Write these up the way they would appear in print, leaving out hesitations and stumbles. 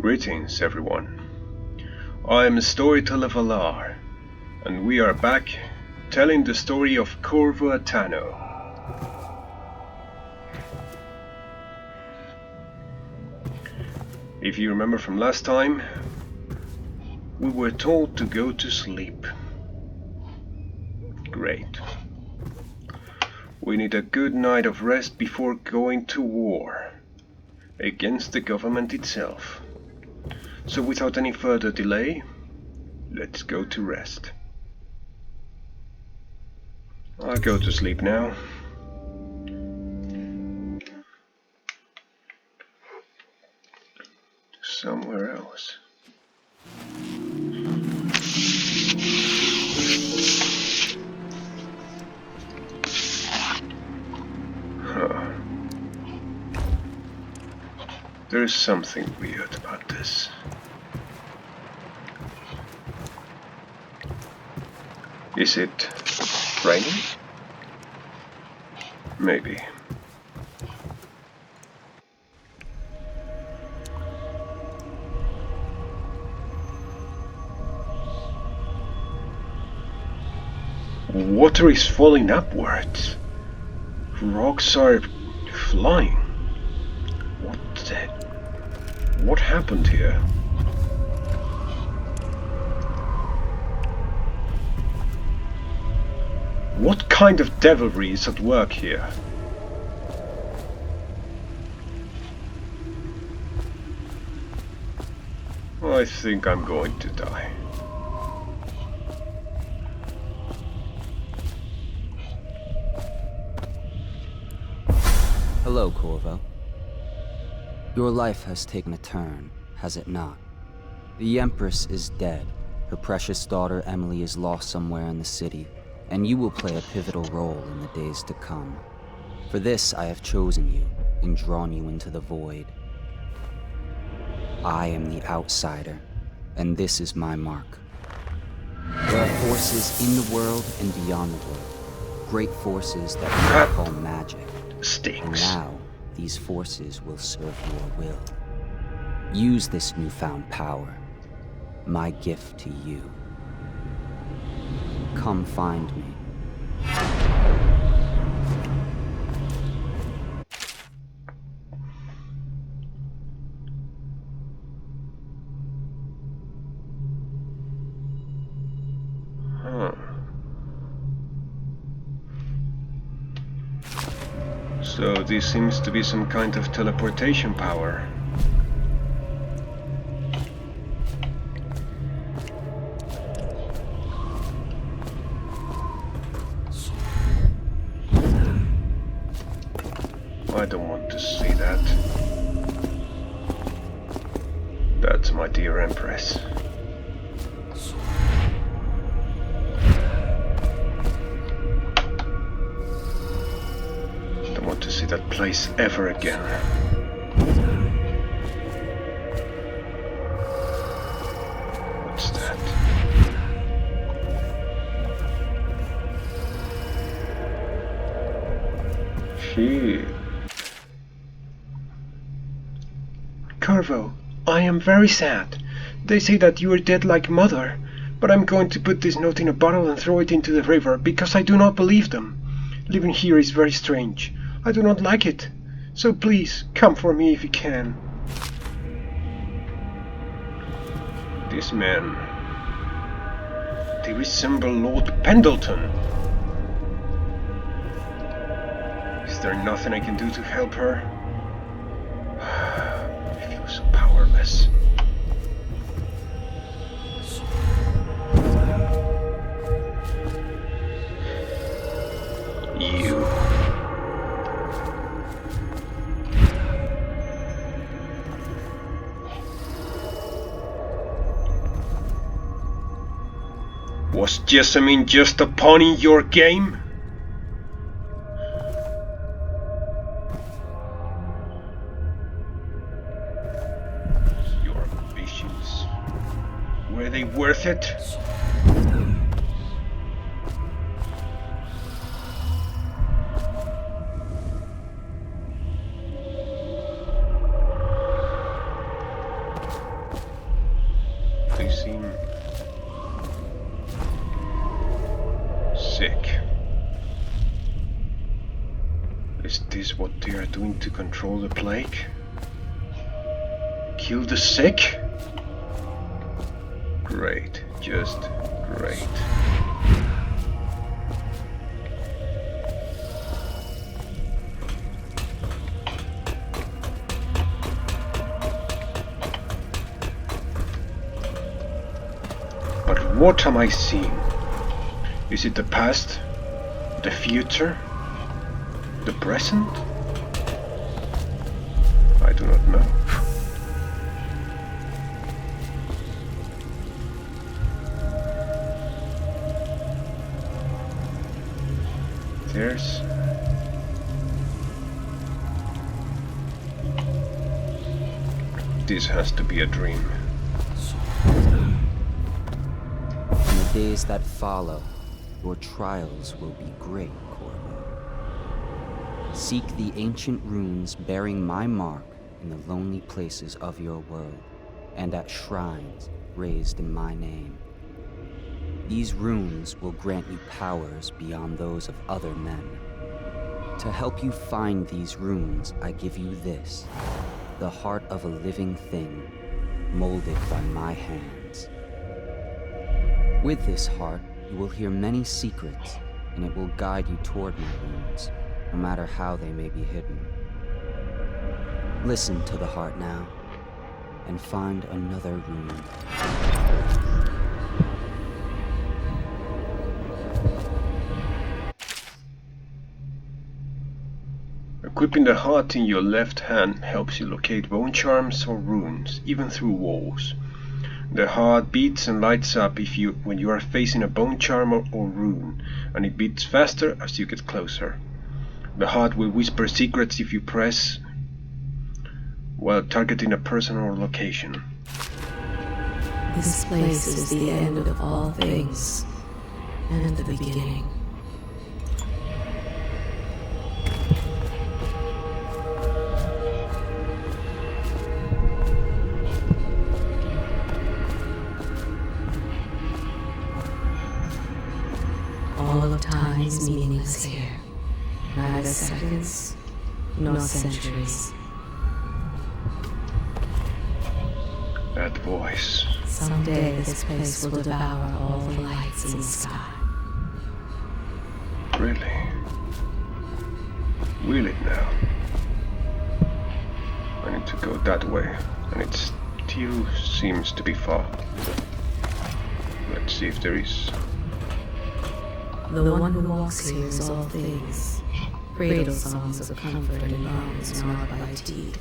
Greetings, everyone. I am Storyteller Valar, and we are back telling the story of Corvo Attano. If you remember from last time, we were told to go to sleep. Great. We need a good night of rest before going to war against the government itself. So without any further delay, let's go to rest. I'll go to sleep now. Somewhere else. Huh. There's something weird about this. Is it raining? Maybe. Water is falling upwards. Rocks are flying. What happened here? What kind of devilry is at work here? I think I'm going to die. Hello, Corvo. Your life has taken a turn, has it not? The Empress is dead. Her precious daughter Emily is lost somewhere in the city, and you will play a pivotal role in the days to come. For this, I have chosen you and drawn you into the void. I am the outsider, and this is my mark. There are forces in the world and beyond the world. Great forces that we call magic. Stinks. And now, these forces will serve your will. Use this newfound power, my gift to you. Come find me. Huh. So this seems to be some kind of teleportation power. I don't want to see that. That's my dear Empress. Don't want to see that place ever again. What's that? Phew. Corvo, I am very sad. They say that you are dead like mother, but I'm going to put this note in a bottle and throw it into the river because I do not believe them. Living here is very strange. I do not like it. So please, come for me if you can. This man... They resemble Lord Pendleton. Is there nothing I can do to help her? I feel so powerless. You. Was Jessamine just a pawn in your game? Your ambitions, were they worth it? this what they are doing to control the plague? Kill the sick? Great, just great. But what am I seeing? Is it the past? The future? The present? I do not know. This has to be a dream. In the days that follow, your trials will be great, Corvo. Seek the ancient runes bearing my mark in the lonely places of your world, and at shrines raised in my name. These runes will grant you powers beyond those of other men. To help you find these runes, I give you this, the heart of a living thing, molded by my hands. With this heart, you will hear many secrets, and it will guide you toward my runes, no matter how they may be hidden. Listen to the heart now, and find another rune. Equipping the heart in your left hand helps you locate bone charms or runes, even through walls. The heart beats and lights up when you are facing a bone charm or rune, and it beats faster as you get closer. The heart will whisper secrets if you press while targeting a person or location. This place is the end of all things, and the beginning. All of time is meaningless here. Neither seconds, nor centuries. That voice. Someday this place will devour all the lights in the sky. Really? Will it now? I need to go that way, and it still seems to be far. Let's see if there is. The one who walks here is all things. Cradle songs of comfort and bones gnawed by teeth.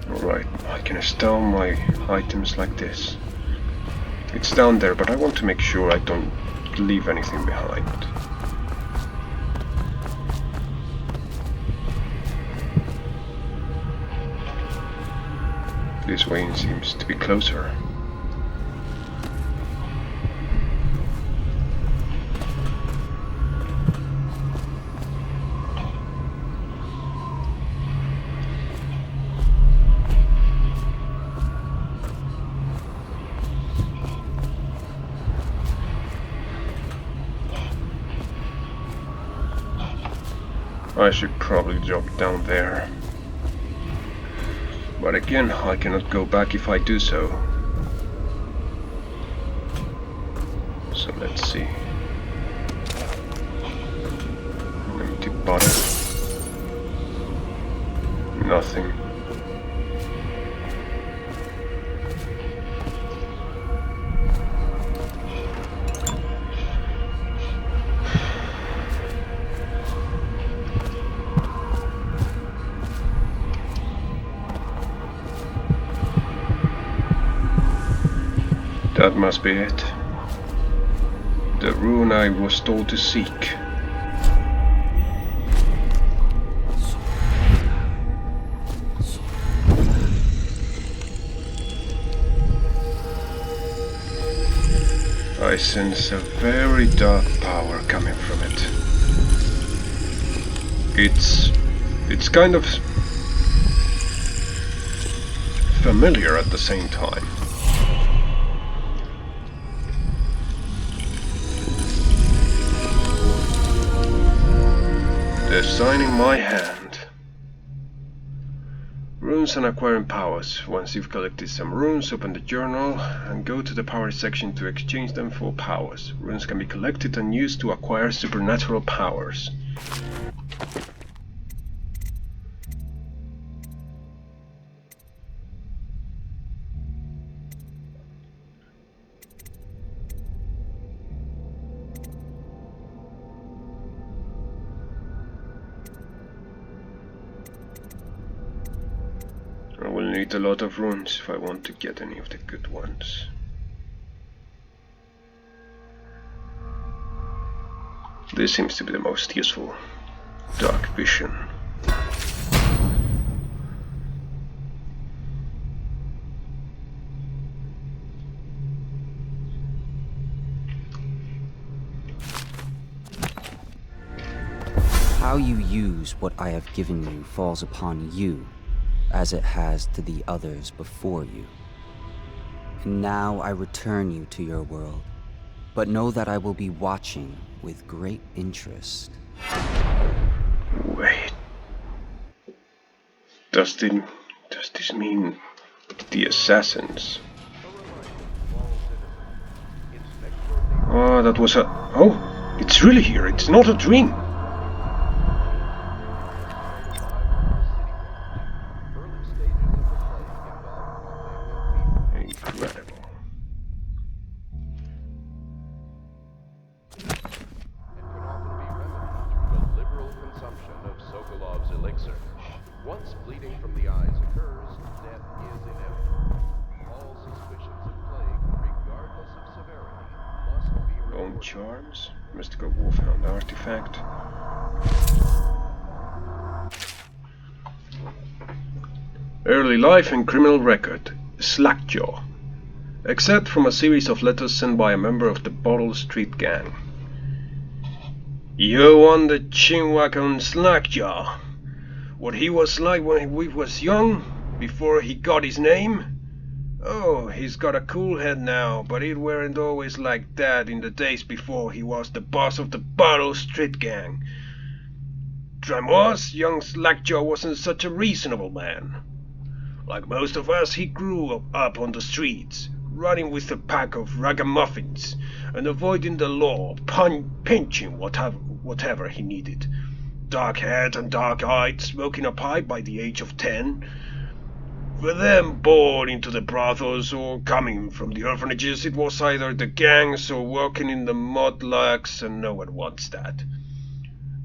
Alright, I can stow my items like this. It's down there, but I want to make sure I don't leave anything behind. This way seems to be closer. I should probably drop down there. But again, I cannot go back if I do so. So let's see. An empty bottle. Nothing. That must be it. The rune I was told to seek. I sense a very dark power coming from it. It's kind of familiar at the same time. The sign in my hand. Runes and acquiring powers. Once you've collected some runes, open the journal and go to the power section to exchange them for powers. Runes can be collected and used to acquire supernatural powers. I will need a lot of runes if I want to get any of the good ones. This seems to be the most useful. Dark vision. How you use what I have given you falls upon you, as it has to the others before you. And now I return you to your world, but know that I will be watching with great interest. Wait. Does this mean the assassins? Oh, that was a... Oh, it's really here, it's not a dream. Incredible. Once bleeding from the eyes occurs, death is inevitable. All suspicions of plague, regardless of severity, must be Bone reported. charms, mystical wolfhound artifact. Early life and criminal record. Slackjaw. Except from a series of letters sent by a member of the Bottle Street Gang. You want the chinwag on Slackjaw? What he was like when we was young, before he got his name? Oh, he's got a cool head now, but it weren't always like that in the days before he was the boss of the Bottle Street Gang. Time was, young Slackjaw wasn't such a reasonable man. Like most of us, he grew up on the streets, running with a pack of ragamuffins, and avoiding the law, pinching whatever he needed. Dark-haired and dark-eyed, smoking a pipe by the age of 10. For them born into the brothels or coming from the orphanages, it was either the gangs or working in the mudlarks, and no one wants that.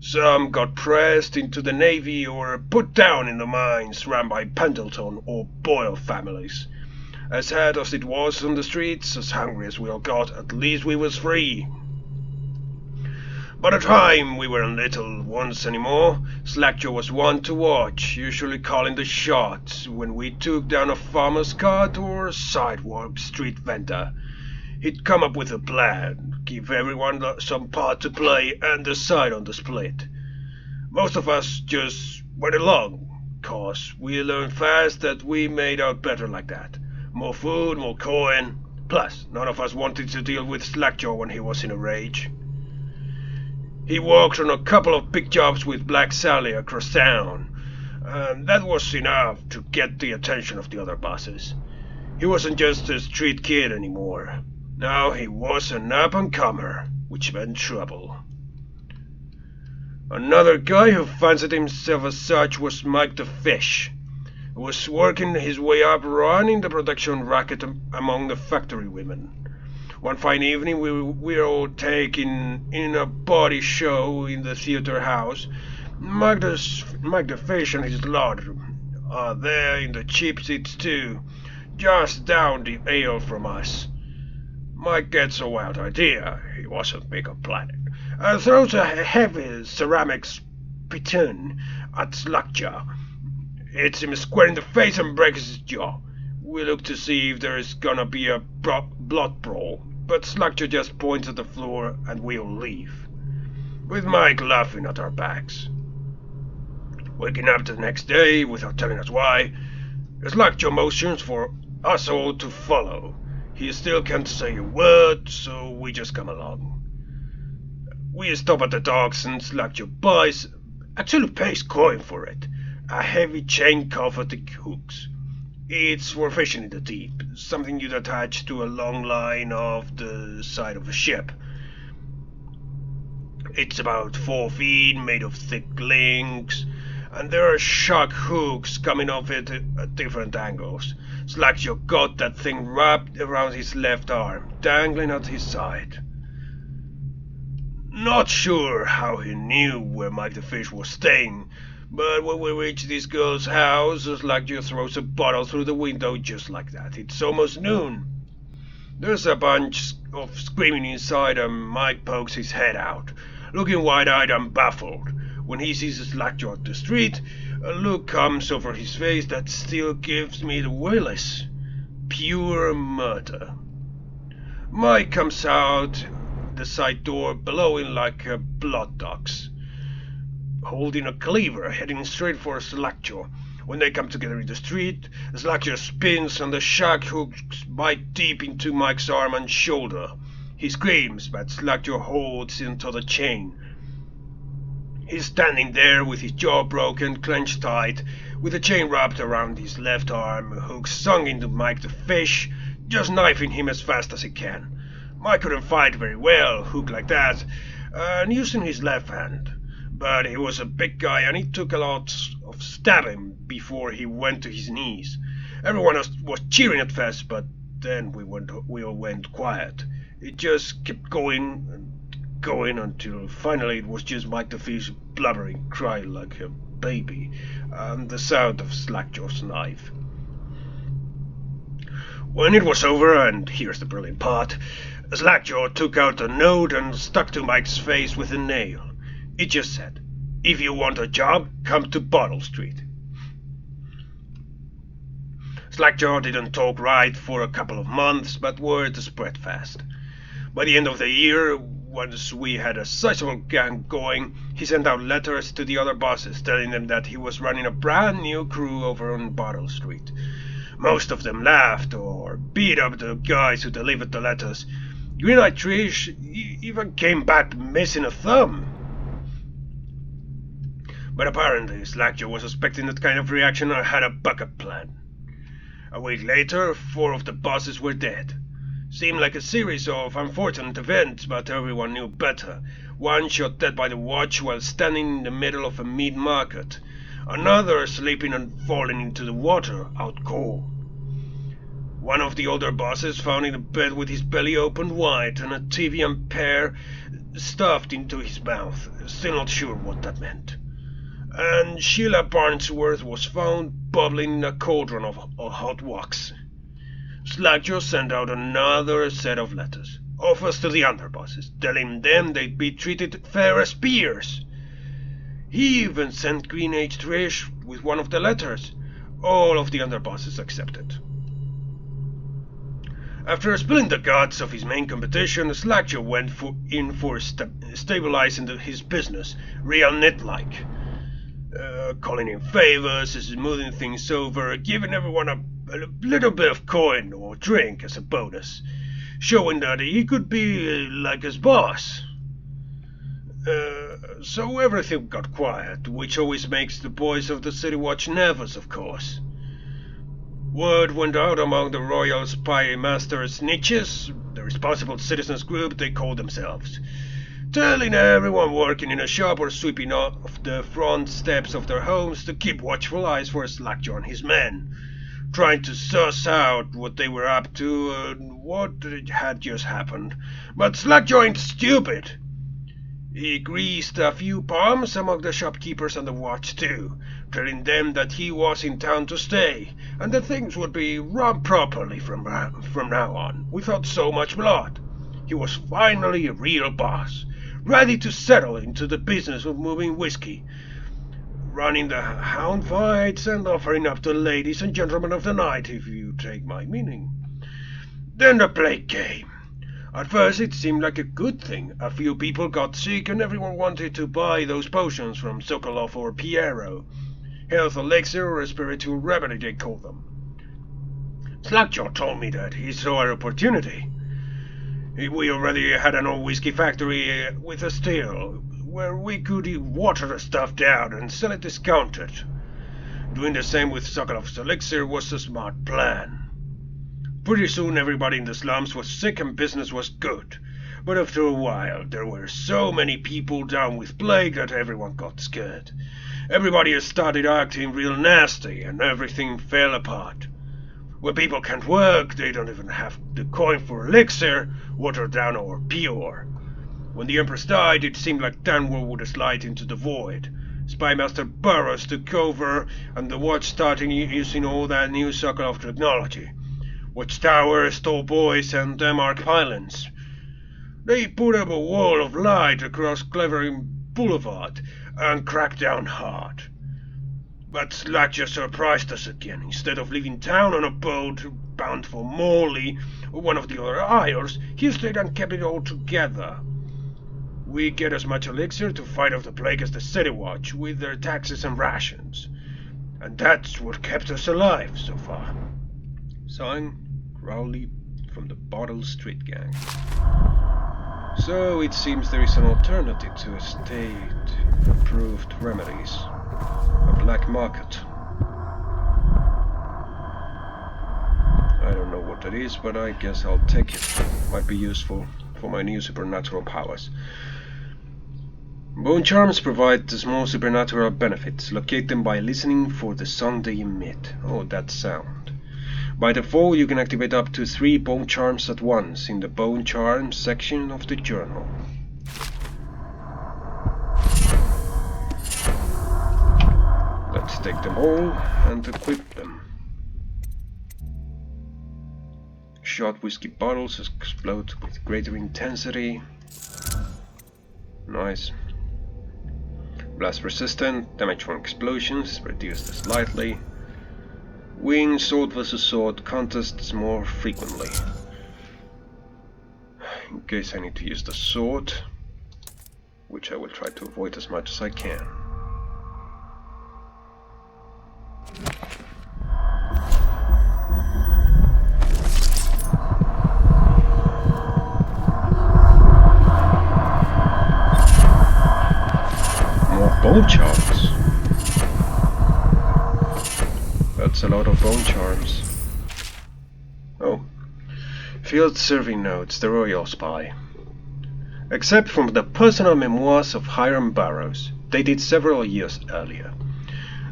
Some got pressed into the Navy or put down in the mines ran by Pendleton or Boyle families. As hard as it was on the streets, as hungry as we all got, at least we was free. By the time we weren't little ones anymore, Slackjaw was one to watch, usually calling the shots when we took down a farmer's cart or a sidewalk street vendor. He'd come up with a plan, give everyone some part to play and decide on the split. Most of us just went along, 'cause we learned fast that we made out better like that. More food, more coin. Plus, none of us wanted to deal with Slackjaw when he was in a rage. He worked on a couple of big jobs with Black Sally across town, and that was enough to get the attention of the other bosses. He wasn't just a street kid anymore. Now he was an up-and-comer, which meant trouble. Another guy who fancied himself as such was Mike the Fish, who was working his way up running the production racket among the factory women. One fine evening we were all taking in a body show in the theater house. Mike the Fish and his lot are there in the cheap seats too, just down the aisle from us. Mike gets a wild idea, he wasn't big on planning, and throws a heavy ceramic spittoon at Slackjaw. Hits him square in the face and breaks his jaw. We look to see if there's gonna be a blood brawl. but Slackjaw just points at the floor and we all leave, with Mike laughing at our backs. Waking up the next day without telling us why, Slackjaw motions for us all to follow. He still can't say a word, so we just come along. We stop at the docks and Slackjaw buys, actually pays coin for it, a heavy chain covered with hooks. It's for fishing in the deep, something you'd attach to a long line off the side of a ship. It's about 4 feet, made of thick links, and there are shark hooks coming off it at different angles. Slackjaw got that thing wrapped around his left arm, dangling at his side. Not sure how he knew where Mike the Fish was staying, but when we reach this girl's house, Slackjaw throws a bottle through the window just like that. It's almost noon. There's a bunch of screaming inside and Mike pokes his head out, looking wide-eyed and baffled. When he sees Slackjaw at the street, a look comes over his face that still gives me the willies. Pure murder. Mike comes out the side door bellowing like a blood duck's, holding a cleaver, heading straight for Slackjaw. When they come together in the street, Slackjaw spins and the shark hooks bite deep into Mike's arm and shoulder. He screams, but Slackjaw holds into the chain. He's standing there with his jaw broken, clenched tight, with the chain wrapped around his left arm, hooks sunk into Mike the Fish, just knifing him as fast as he can. Mike couldn't fight very well, hooked like that, and using his left hand. But he was a big guy and he took a lot of stabbing before he went to his knees. Everyone was cheering at first, but then we all went quiet. It just kept going and going until finally it was just Mike the Fish blubbering, crying like a baby, and the sound of Slackjaw's knife. When it was over, and here's the brilliant part, Slackjaw took out a note and stuck to Mike's face with a nail. It just said, "If you want a job, come to Bottle Street." Slackjaw didn't talk right for a couple of months, but word spread fast. By the end of the year, once we had a sizable gang going, he sent out letters to the other bosses telling them that he was running a brand new crew over on Bottle Street. Most of them laughed or beat up the guys who delivered the letters. Green-Eyed Trish even came back missing a thumb. But apparently Slackjaw was expecting that kind of reaction and had a backup plan. A week later, 4 of the bosses were dead. Seemed like a series of unfortunate events, but everyone knew better. One shot dead by the watch while standing in the middle of a meat market. Another sleeping and falling into the water, out cold. One of the older bosses found in a bed with his belly open wide and a TV and pear stuffed into his mouth. Still not sure what that meant. And Sheila Barnesworth was found bubbling in a cauldron of hot wax. Slackjaw sent out another set of letters, offers to the underbosses, telling them they'd be treated fair as peers. He even sent Green-Eyed Trish with one of the letters. All of the underbosses accepted. After spilling the guts of his main competition, Slackjaw went in for stabilizing his business, real net-like. Calling in favors, smoothing things over, giving everyone a little bit of coin or drink as a bonus, showing that he could be like his boss. So everything got quiet, which always makes the boys of the City Watch nervous, of course. Word went out among the Royal Spy Master Snitches, the responsible citizens group they called themselves, telling everyone working in a shop or sweeping off the front steps of their homes to keep watchful eyes for Slackjaw and his men, trying to suss out what they were up to and what had just happened. But Slackjaw ain't stupid. He greased a few palms among the shopkeepers on the watch too, telling them that he was in town to stay, and that things would be run properly from now on, without so much blood. He was finally a real boss, ready to settle into the business of moving whiskey, running the hound fights and offering up the ladies and gentlemen of the night, if you take my meaning. Then the plague came. At first it seemed like a good thing. A few people got sick and everyone wanted to buy those potions from Sokolov or Piero. Health elixir or a spiritual remedy they call them. Slackjaw told me that he saw an opportunity. We already had an old whiskey factory with a still, where we could water the stuff down and sell it discounted. Doing the same with Sokolov's elixir was a smart plan. Pretty soon everybody in the slums was sick and business was good. But after a while there were so many people down with plague that everyone got scared. Everybody started acting real nasty and everything fell apart. When people can't work, they don't even have the coin for elixir, watered down or pure. When the Empress died, it seemed like Danwell would slide into the void. Spymaster Burroughs took over, and the Watch started using all that new Sokolov technology. Watchtowers, tall boys, and Denmark pylons. They put up a wall of light across Clevering Boulevard and cracked down hard. But Slack just surprised us again. Instead of leaving town on a boat bound for Morley or one of the other isles, he stayed and kept it all together. We get as much elixir to fight off the plague as the City Watch with their taxes and rations. And that's what kept us alive so far. Signed, Crowley from the Bottle Street Gang. So it seems there is an alternative to state-approved remedies. A black market. I don't know what that is, but I guess I'll take it. Might be useful for my new supernatural powers. Bone charms provide the small supernatural benefits. Locate them by listening for the song they emit. Oh, that sound. By default, you can activate up to 3 bone charms at once in the bone charms section of the journal. Let's take them all and equip them. Shot whiskey bottles explode with greater intensity. Nice. Blast resistant, damage from explosions reduced slightly. Win sword vs sword contests more frequently. In case I need to use the sword, which I will try to avoid as much as I can. More bone charms. That's a lot of bone charms. Oh. Field serving notes, the royal spy. Except from the personal memoirs of Hiram Burroughs, dated several years earlier.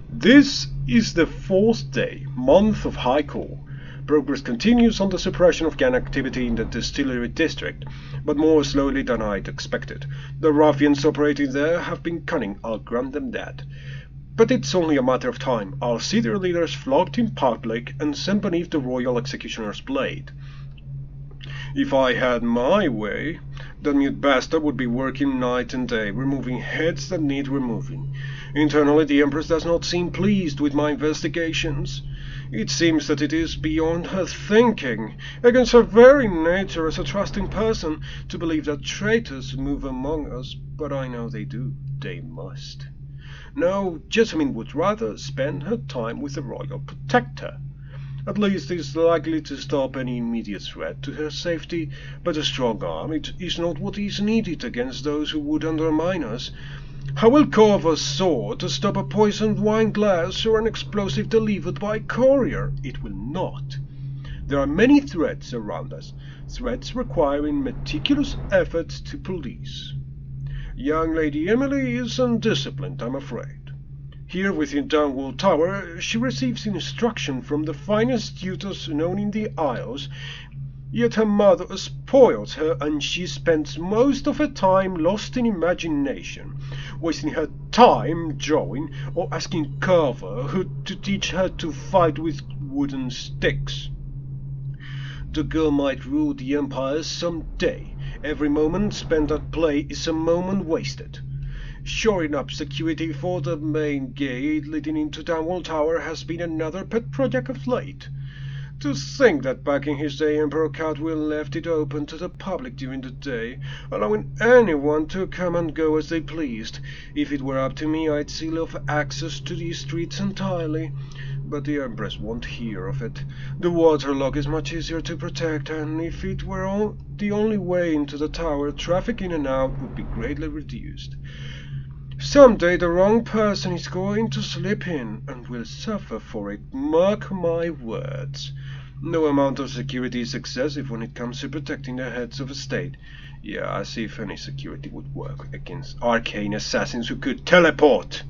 This is the 4th day, month of High Call. Progress continues on the suppression of gang activity in the distillery district, but more slowly than I'd expected. The ruffians operating there have been cunning, I'll grant them that. But it's only a matter of time. I'll see their leaders flogged in public and sent beneath the royal executioner's blade. If I had my way, that mute bastard would be working night and day, removing heads that need removing. Internally, the Empress does not seem pleased with my investigations. It seems that it is beyond her thinking, against her very nature as a trusting person, to believe that traitors move among us, but I know they do. They must. No, Jessamine would rather spend her time with the royal protector. At least is likely to stop any immediate threat to her safety, but a strong arm is not what is needed against those who would undermine us. I will carve a sword to stop a poisoned wine glass or an explosive delivered by courier. It will not. There are many threats around us, threats requiring meticulous efforts to police. Young Lady Emily is undisciplined, I'm afraid. Here within Dunwall Tower, she receives instruction from the finest tutors known in the Isles, yet her mother spoils her and she spends most of her time lost in imagination, wasting her time drawing or asking Carver to teach her to fight with wooden sticks. The girl might rule the Empire some day. Every moment spent at play is a moment wasted. Shoring up security for the main gate leading into Dunwall Tower has been another pet project of late. To think that back in his day Emperor Cadwell left it open to the public during the day, allowing anyone to come and go as they pleased. If it were up to me, I'd seal off access to these streets entirely. But the Empress won't hear of it. The waterlock is much easier to protect, and if it were the only way into the tower, traffic in and out would be greatly reduced. Someday the wrong person is going to slip in and will suffer for it, mark my words. No amount of security is excessive when it comes to protecting the heads of a state. Yeah, as if any security would work against arcane assassins who could teleport.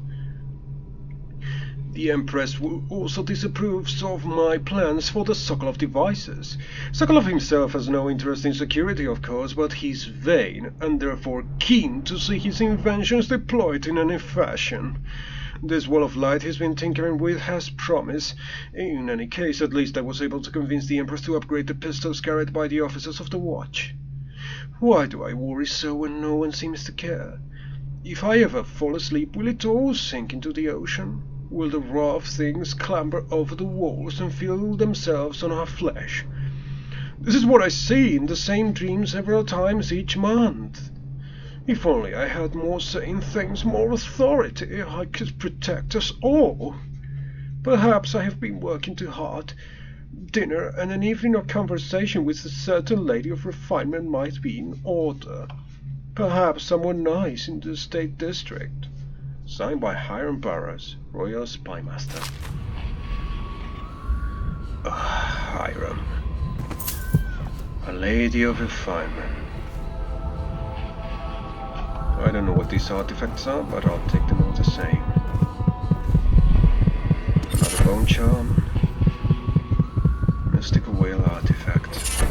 The Empress also disapproves of my plans for the Sokolov devices. Sokolov himself has no interest in security, of course, but he's vain and therefore keen to see his inventions deployed in any fashion. This wall of light he's been tinkering with has promise. In any case, at least I was able to convince the Empress to upgrade the pistols carried by the officers of the watch. Why do I worry so when no one seems to care? If I ever fall asleep, will it all sink into the ocean? Will the rough things clamber over the walls and feel themselves on our flesh? This is what I see in the same dream several times each month. If only I had more sane things, more authority, I could protect us all. Perhaps I have been working too hard. Dinner and an evening of conversation with a certain lady of refinement might be in order. Perhaps someone nice in the State District. Signed by Hiram Burroughs, Royal Spymaster. Hiram. A lady of refinement. I don't know what these artifacts are, but I'll take them all the same. Another bone charm. Mystical whale artifact.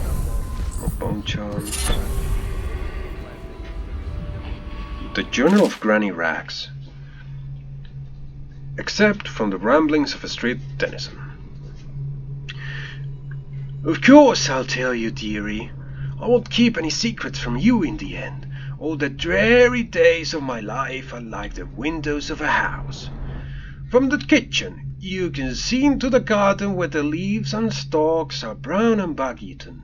More bone charms. The Journal of Granny Rags. Except from the ramblings of a street denizen. Of course I'll tell you, dearie. I won't keep any secrets from you in the end. All the dreary days of my life are like the windows of a house. From the kitchen you can see into the garden where the leaves and stalks are brown and bug-eaten.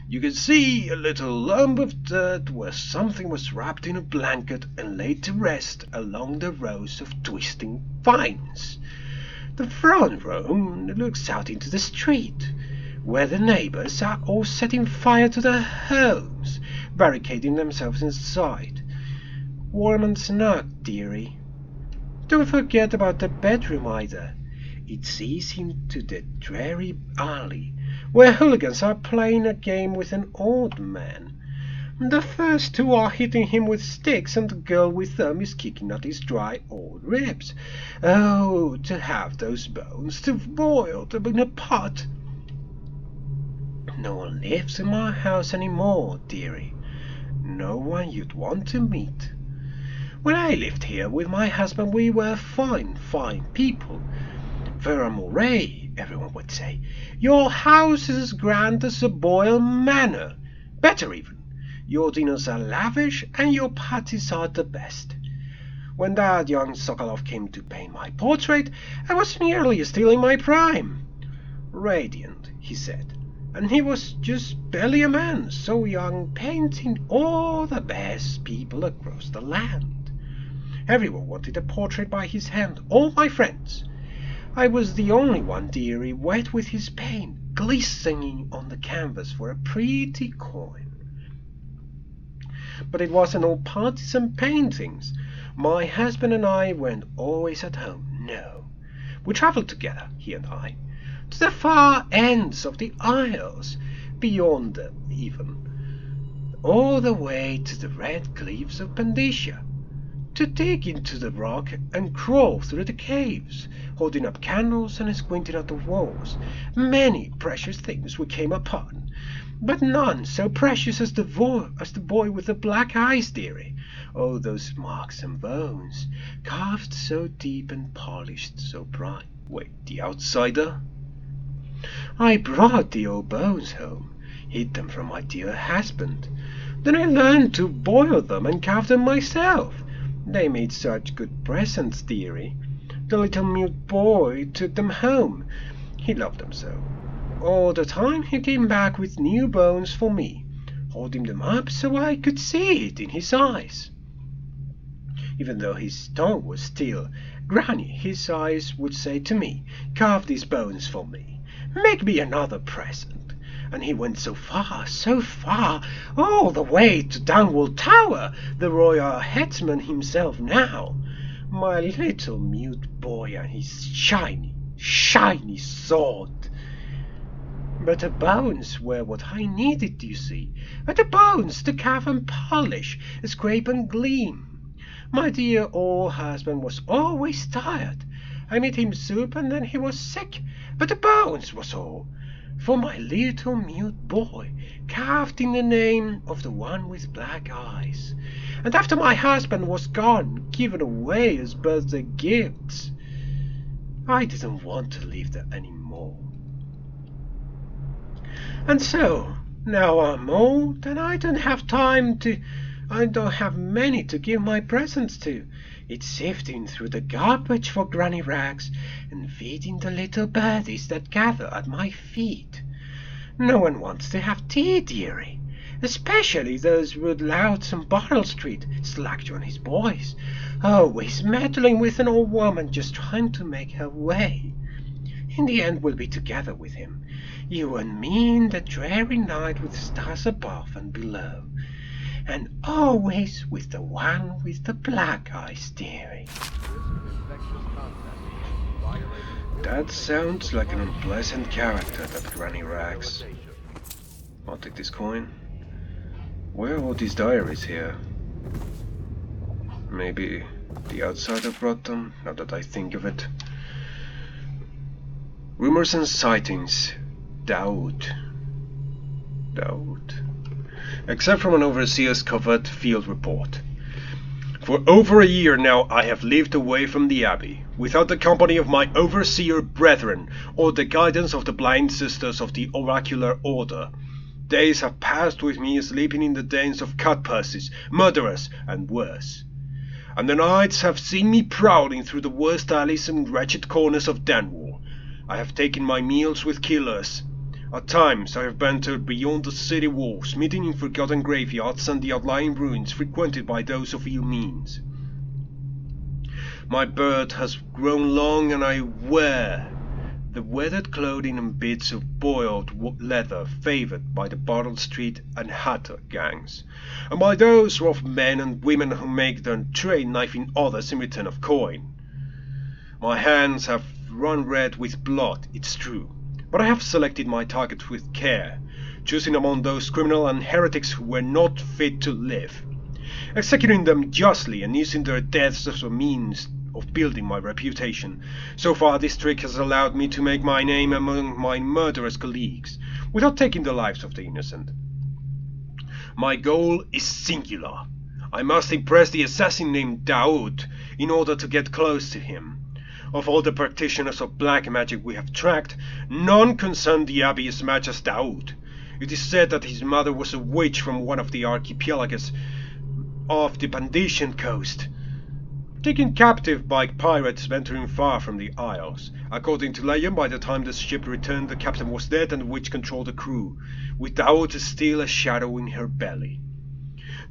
You can see a little lump of dirt where something was wrapped in a blanket and laid to rest along the rows of twisting vines. The front room looks out into the street, where the neighbors are all setting fire to their homes, barricading themselves inside. Warm and snug, dearie. Don't forget about the bedroom either. It sees into the dreary alley, where hooligans are playing a game with an old man. The first two are hitting him with sticks, and the girl with them is kicking at his dry old ribs. Oh, to have those bones, to boil them in a pot. No one lives in my house anymore, dearie. No one you'd want to meet. When I lived here with my husband, we were fine people. Vera Moray, everyone would say. Your house is as grand as a Boyle Manor. Better even. Your dinners are lavish and your parties are the best. When that young Sokolov came to paint my portrait, I was nearly still in my prime. Radiant, he said. And he was just barely a man, so young, painting all the best people across the land. Everyone wanted a portrait by his hand, all my friends. I was the only one, dearie, wet with his paint, glistening on the canvas for a pretty coin. But it wasn't all parties and paintings. My husband and I weren't always at home, no. We travelled together, he and I, to the far ends of the Isles, beyond them even, all the way to the red cliffs of Pandicia, to dig into the rock and crawl through the caves, holding up candles and squinting at the walls. Many precious things we came upon, but none so precious as the boy with the black eyes, dearie. Oh, those marks and bones, carved so deep and polished so bright. Wait, the outsider? I brought the old bones home, hid them from my dear husband. Then I learned to boil them and carve them myself. They made such good presents, dearie. The little mute boy took them home. He loved them so. All the time he came back with new bones for me, holding them up so I could see it in his eyes. Even though his tongue was still, "Granny," his eyes would say to me, "Carve these bones for me. Make me another present." And he went so far, all the way to Dunwall Tower, the royal headsman himself now. My little mute boy and his shiny sword. But the bones were what I needed, you see. But the bones to carve and polish, scrape and gleam. My dear old husband was always tired. I made him soup and then he was sick. But the bones was all. For my little mute boy, carved in the name of the one with black eyes. And after my husband was gone, given away as birthday gifts, I didn't want to live there anymore. And so, now I'm old and I don't have many to give my presents to. It's sifting through the garbage for Granny Rags and feeding the little birdies that gather at my feet. No one wants to have tea, dearie, especially those Wood Louts on Bottle Street, Slackjaw and his boys, always meddling with an old woman just trying to make her way. In the end we'll be together with him, you and me in the dreary night with stars above and below. And always with the one with the black eyes, dearie. That sounds like an unpleasant character, that Granny Rags. I'll take this coin. Where are all these diaries here? Maybe the outsider brought them, now that I think of it. Rumors and sightings. Doubt. Except from an overseer's covert field report. For over a year now I have lived away from the Abbey, without the company of my overseer brethren, or the guidance of the blind sisters of the oracular order. Days have passed with me sleeping in the dens of cutpurses, murderers, and worse. And the nights have seen me prowling through the worst alleys and wretched corners of Dunwall. I have taken my meals with killers. At times I have ventured beyond the city walls, meeting in forgotten graveyards and the outlying ruins frequented by those of ill means. My beard has grown long and I wear the weathered clothing and bits of boiled leather favoured by the Bottle Street and Hatter gangs, and by those rough men and women who make their trade knifing others in return of coin. My hands have run red with blood, it's true, but I have selected my targets with care, choosing among those criminals and heretics who were not fit to live, executing them justly and using their deaths as a means of building my reputation. So far this trick has allowed me to make my name among my murderous colleagues, without taking the lives of the innocent. My goal is singular. I must impress the assassin named Daoud in order to get close to him. Of all the practitioners of black magic we have tracked, none concern the Abbey as much as Daoud. It is said that his mother was a witch from one of the archipelagos off the Banditian coast, taken captive by pirates venturing far from the Isles. According to legend, by the time the ship returned, the captain was dead and the witch controlled the crew, with Daoud still a shadow in her belly.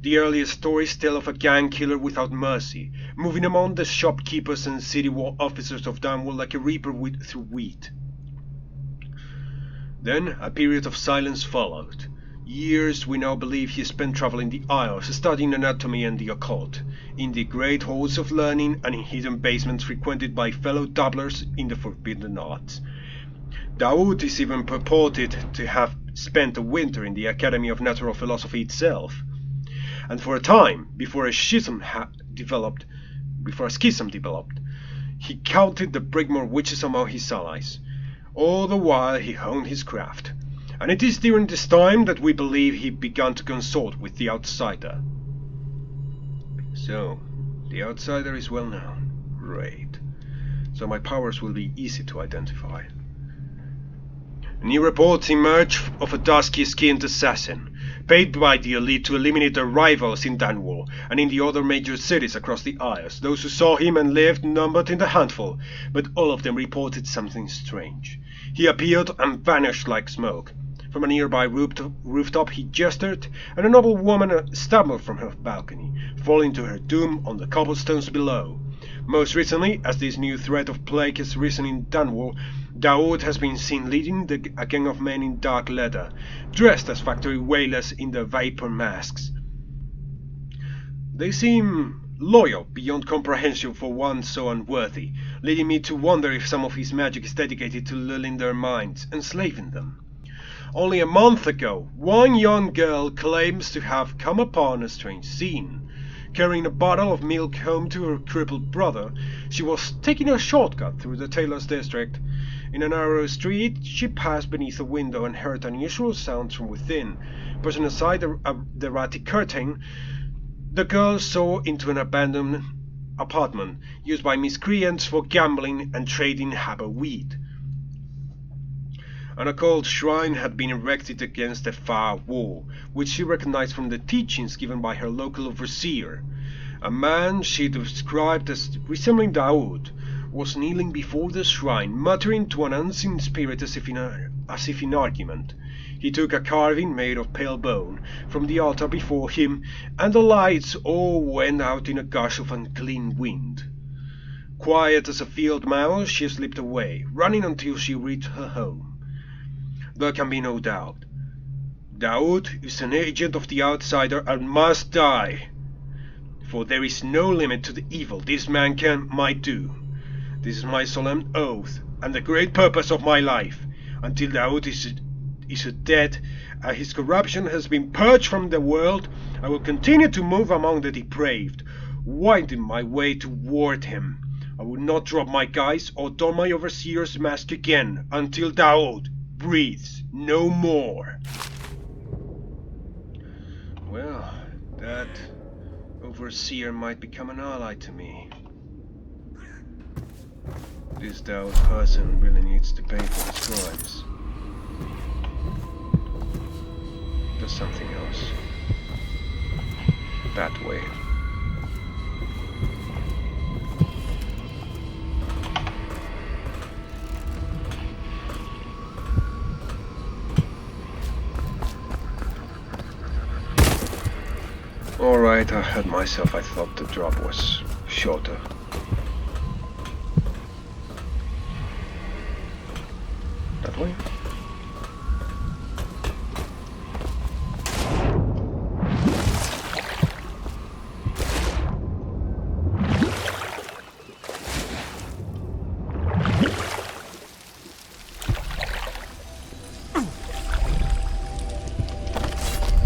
The earliest stories tell of a gang killer without mercy, moving among the shopkeepers and city officers of Dunwall like a reaper through wheat. Then a period of silence followed. Years we now believe he spent traveling the Isles, studying anatomy and the occult, in the great halls of learning and in hidden basements frequented by fellow dabblers in the forbidden arts. Daoud is even purported to have spent a winter in the Academy of Natural Philosophy itself. And for a time, before a schism developed, he counted the Brigmore witches among his allies. All the while he honed his craft, and it is during this time that we believe he began to consort with the outsider. So, the outsider is well known. Great. So my powers will be easy to identify. New reports emerge of a dusky-skinned assassin, paid by the elite to eliminate their rivals in Dunwall and in the other major cities across the Isles. Those who saw him and lived numbered in the handful, but all of them reported something strange. He appeared and vanished like smoke. From a nearby rooftop he gestured, and a noble woman stumbled from her balcony, falling to her doom on the cobblestones below. Most recently, as this new threat of plague has risen in Dunwall, Daoud has been seen leading a gang of men in dark leather, dressed as factory wailers in their vapor masks. They seem loyal beyond comprehension for one so unworthy, leading me to wonder if some of his magic is dedicated to lulling their minds, enslaving them. Only a month ago, one young girl claims to have come upon a strange scene. Carrying a bottle of milk home to her crippled brother, she was taking a shortcut through the tailor's district. In a narrow street, she passed beneath a window and heard unusual sounds from within. Pushing aside the ratty curtain, the girl saw into an abandoned apartment used by miscreants for gambling and trading haba weed. An occult shrine had been erected against a far wall, which she recognized from the teachings given by her local overseer. A man she described as resembling Daoud was kneeling before the shrine, muttering to an unseen spirit as if in argument. He took a carving made of pale bone from the altar before him, and the lights all went out in a gush of unclean wind. Quiet as a field mouse, she slipped away, running until she reached her home. There can be no doubt. Daoud is an agent of the outsider and must die. For there is no limit to the evil this man might do. This is my solemn oath, and the great purpose of my life. Until Daoud is dead, and his corruption has been purged from the world, I will continue to move among the depraved, winding my way toward him. I will not drop my guise or don my overseer's mask again until Daoud breathes no more. Well, that overseer might become an ally to me. This Daoud person really needs to pay for his crimes. There's something else. That way. Alright, I heard myself. I thought the drop was shorter. That way?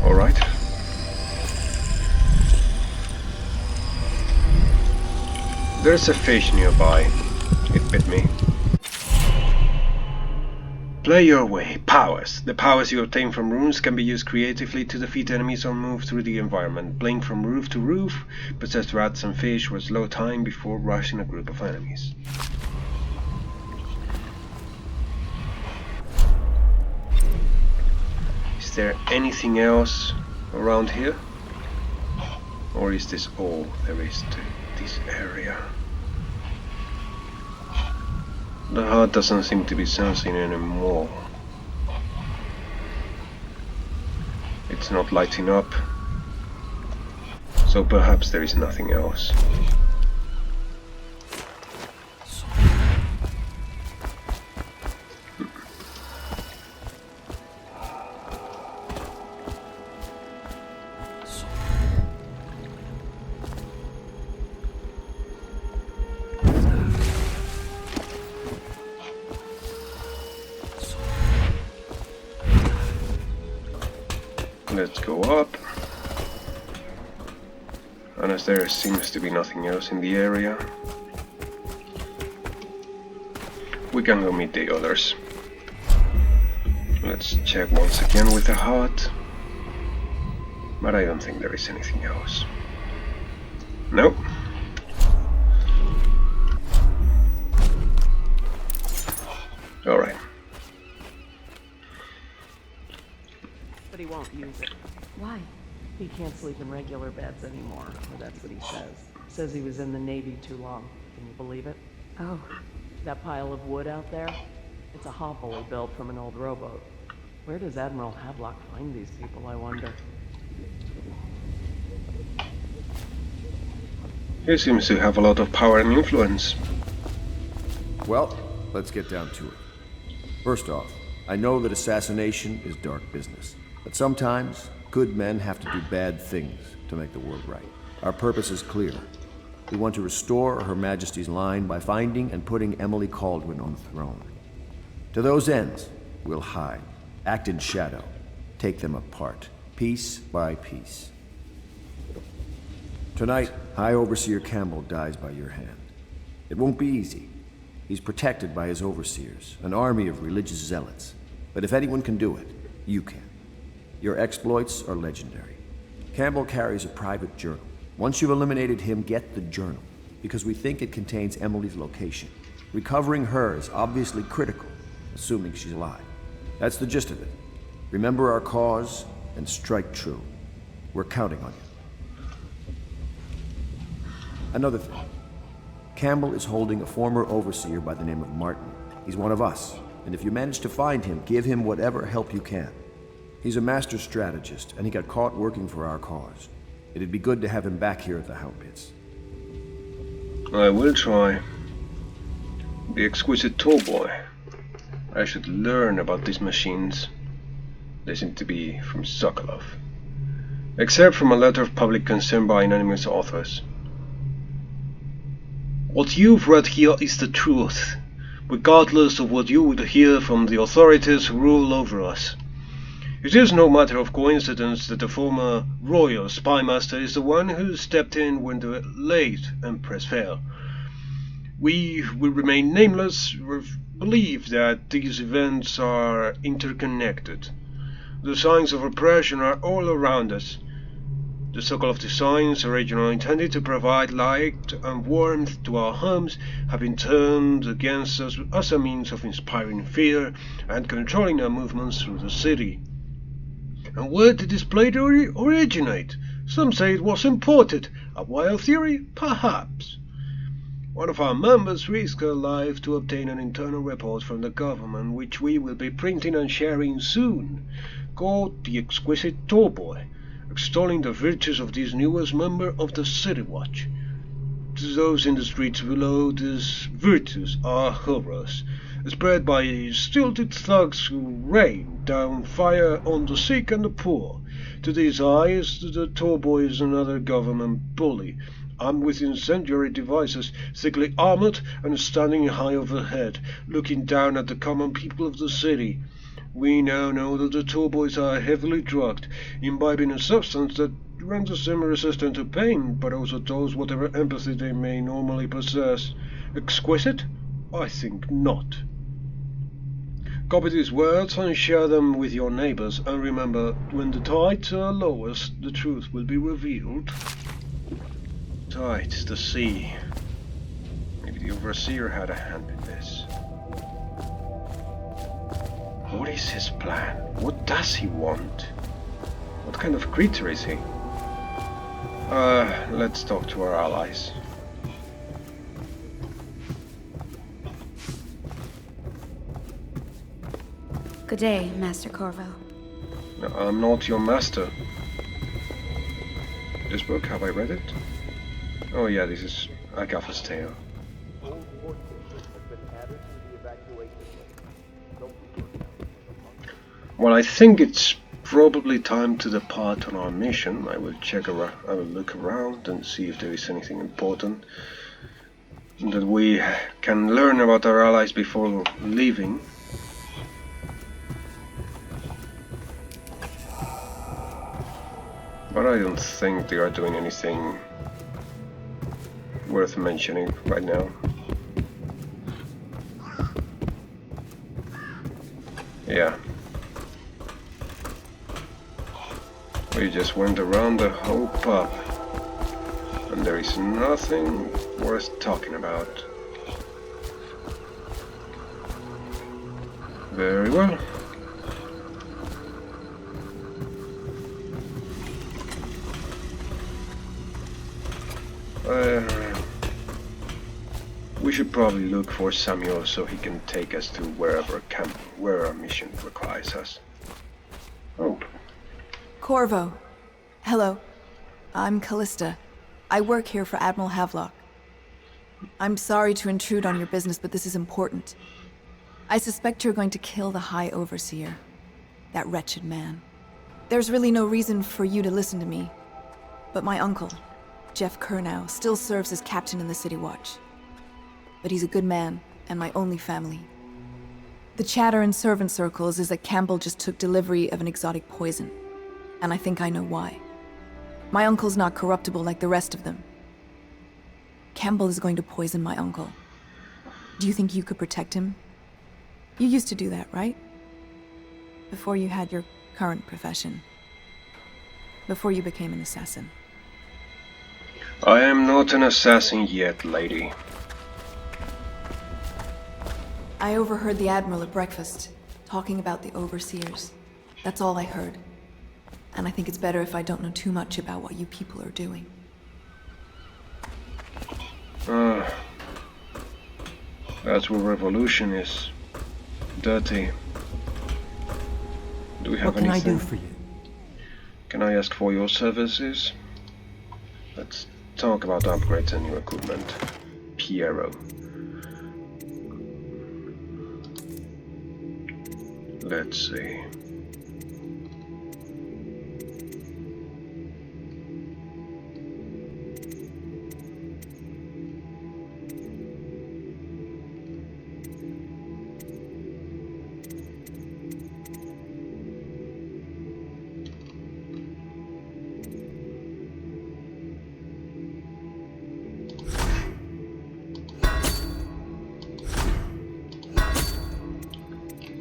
Alright. There's a fish nearby. It bit me. Play your way. Powers. The powers you obtain from runes can be used creatively to defeat enemies or move through the environment. Blink from roof to roof, possess rats and fish with slow time before rushing a group of enemies. Is there anything else around here? Or is this all there is to this area? The heart doesn't seem to be sensing anymore. It's not lighting up, so perhaps there is nothing else. Let's go up. And as there seems to be nothing else in the area, we can go meet the others. Let's check once again with the heart. But I don't think there is anything else. Nope. Alright. won't use it. Why? He can't sleep in regular beds anymore, or that's what he says. Says he was in the Navy too long. Can you believe it? Oh, That pile of wood out there? It's a hovel he built from an old rowboat. Where does Admiral Havelock find these people, I wonder? He seems to have a lot of power and influence. Well, let's get down to it. First off, I know that assassination is dark business, but sometimes good men have to do bad things to make the world right. Our purpose is clear. We want to restore Her Majesty's line by finding and putting Emily Caldwin on the throne. To those ends, we'll hide, act in shadow, take them apart, piece by piece. Tonight, High Overseer Campbell dies by your hand. It won't be easy. He's protected by his overseers, an army of religious zealots. But if anyone can do it, you can. Your exploits are legendary. Campbell carries a private journal. Once you've eliminated him, get the journal, because we think it contains Emily's location. Recovering her is obviously critical, assuming she's alive. That's the gist of it. Remember our cause and strike true. We're counting on you. Another thing. Campbell is holding a former overseer by the name of Martin. He's one of us, and if you manage to find him, give him whatever help you can. He's a master strategist, and he got caught working for our cause. It'd be good to have him back here at the Hound Pits. I will try. The exquisite tall boy. I should learn about these machines. They seem to be from Sokolov. Except from a letter of public concern by anonymous authors. What you've read here is the truth, regardless of what you would hear from the authorities who rule over us. It is no matter of coincidence that the former royal spymaster is the one who stepped in when the late Empress fell. We will remain nameless, believe that these events are interconnected. The signs of oppression are all around us. The Sokolov designs, originally intended to provide light and warmth to our homes, have been turned against us as a means of inspiring fear and controlling our movements through the city. And where did this plate originate? Some say it was imported. A wild theory? Perhaps. One of our members risked her life to obtain an internal report from the government, which we will be printing and sharing soon, called The Exquisite Tallboy, extolling the virtues of this newest member of the City Watch. To those in the streets below, these virtues are horrors, spread by stilted thugs who rain down fire on the sick and the poor. To these eyes, the Tallboy is another government bully, armed with incendiary devices, thickly armored and standing high overhead, looking down at the common people of the city. We now know that the Tallboys are heavily drugged, imbibing a substance that renders them resistant to pain, but also dulls whatever empathy they may normally possess. Exquisite? I think not. Copy these words and share them with your neighbors, and remember, when the tides are lowest, the truth will be revealed. Tides, the sea. Maybe the Overseer had a hand in this. What is his plan? What does he want? What kind of creature is he? Let's talk to our allies. Good day, Master Corvo. No, I'm not your master. This book, have I read it? Oh yeah, this is Agatha's Tale. Well, I think it's probably time to depart on our mission. I will look around and see if there is anything important that we can learn about our allies before leaving. But I don't think they are doing anything worth mentioning right now. Yeah. We just went around the whole pub, and there is nothing worth talking about. Very well. We should probably look for Samuel so he can take us to where our mission requires us. Oh. Corvo. Hello. I'm Callista. I work here for Admiral Havelock. I'm sorry to intrude on your business, but this is important. I suspect you're going to kill the High Overseer. That wretched man. There's really no reason for you to listen to me. But my uncle, Jeff Kernow, still serves as captain in the City Watch. But he's a good man, and my only family. The chatter in servant circles is that Campbell just took delivery of an exotic poison. And I think I know why. My uncle's not corruptible like the rest of them. Campbell is going to poison my uncle. Do you think you could protect him? You used to do that, right? Before you had your current profession. Before you became an assassin. I am not an assassin yet, lady. I overheard the Admiral at breakfast, talking about the Overseers. That's all I heard. And I think it's better if I don't know too much about what you people are doing. That's where revolution is. Dirty. Do we have anything? What can I do for you? Can I ask for your services? Let's talk about upgrades and new equipment. Piero. Let's see.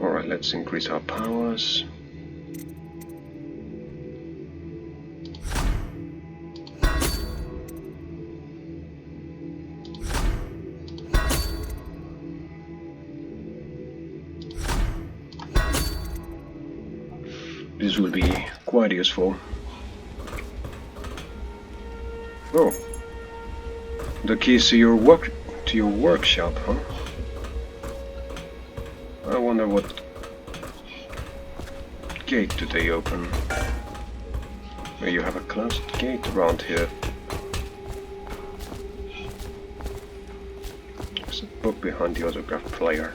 Alright, let's increase our powers. This will be quite useful. Oh, the keys to your workshop, huh? I wonder what gate do they open? Maybe you have a closed gate around here. There's a book behind the autograph player.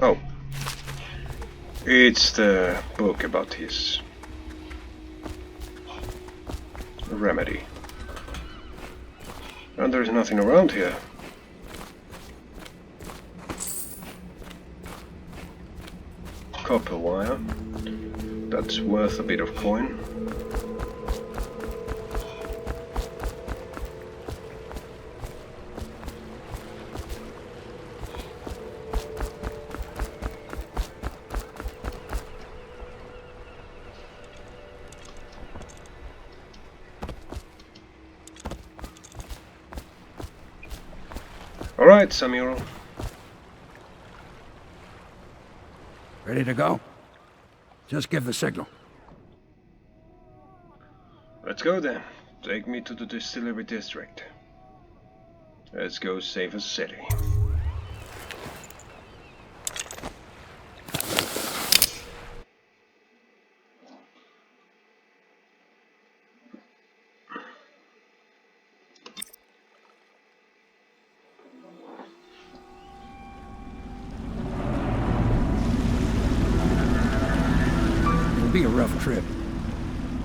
Oh. It's the book about his remedy. And there's nothing around here. Copper wire. That's worth a bit of coin. Alright, Samuel. Ready to go? Just give the signal. Let's go then. Take me to the distillery district. Let's go save a city. It'll be a rough trip.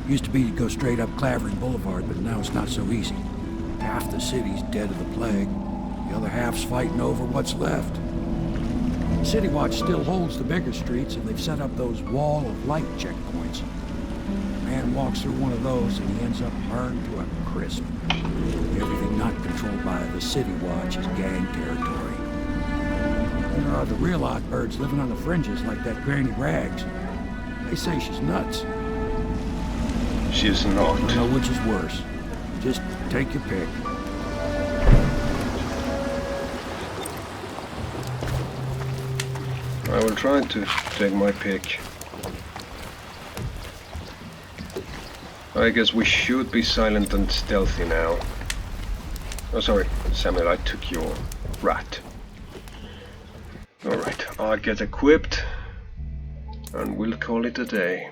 Used to be to go straight up Clavering Boulevard, but now it's not so easy. Half the city's dead of the plague. The other half's fighting over what's left. City Watch still holds the bigger streets, and they've set up those wall of light checkpoints. A man walks through one of those, and he ends up burned to a crisp. Everything not controlled by the City Watch is gang territory. There are the real Oddbirds living on the fringes like that Granny Rags. They say she's nuts. She's not. I don't know which is worse. Just take your pick. I will try to take my pick. I guess we should be silent and stealthy now. Oh, sorry, Samuel, I took your rat. Alright, I'll get equipped and we'll call it a day.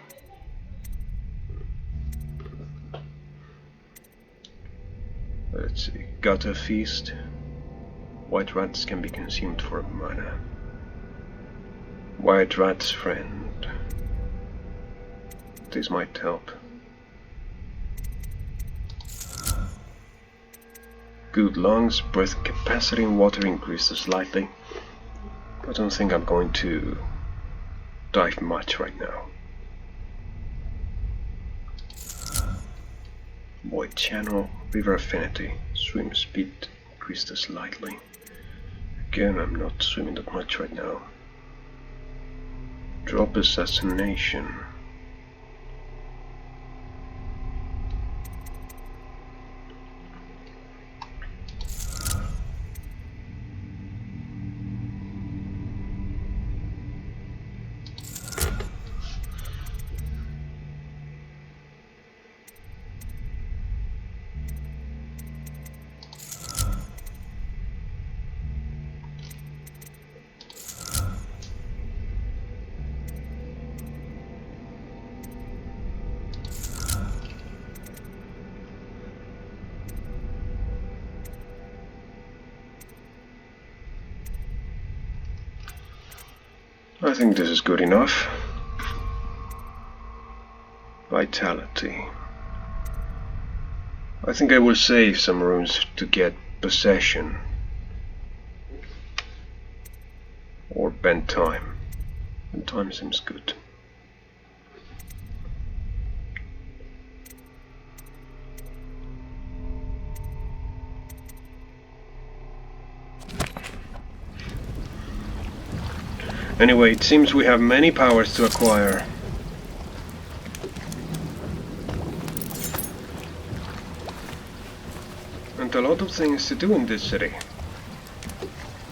Let's see, gutter feast. White rats can be consumed for mana. White rat's friend. This might help. Good lungs, breath capacity and water increases slightly. I don't think I'm going to dive much right now. Void channel, river affinity, swim speed increased slightly. Again, I'm not swimming that much right now. Drop assassination. I think this is good enough. Vitality. I think I will save some runes to get possession. Or bend time. Bend time seems good. Anyway, it seems we have many powers to acquire. And a lot of things to do in this city.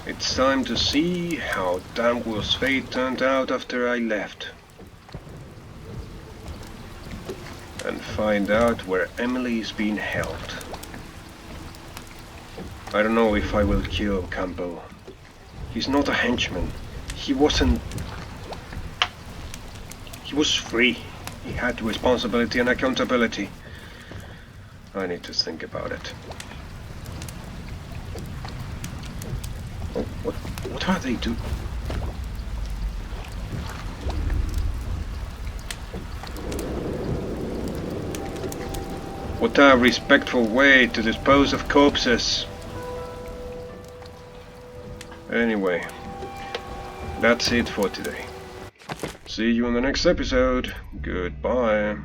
It's time to see how Damwell's fate turned out after I left. And find out where Emily is being held. I don't know if I will kill Campbell. He's not a henchman. He wasn't... He was free. He had responsibility and accountability. I need to think about it. Oh, what are they doing? What a respectful way to dispose of corpses. Anyway, that's it for today. See you in the next episode. Goodbye.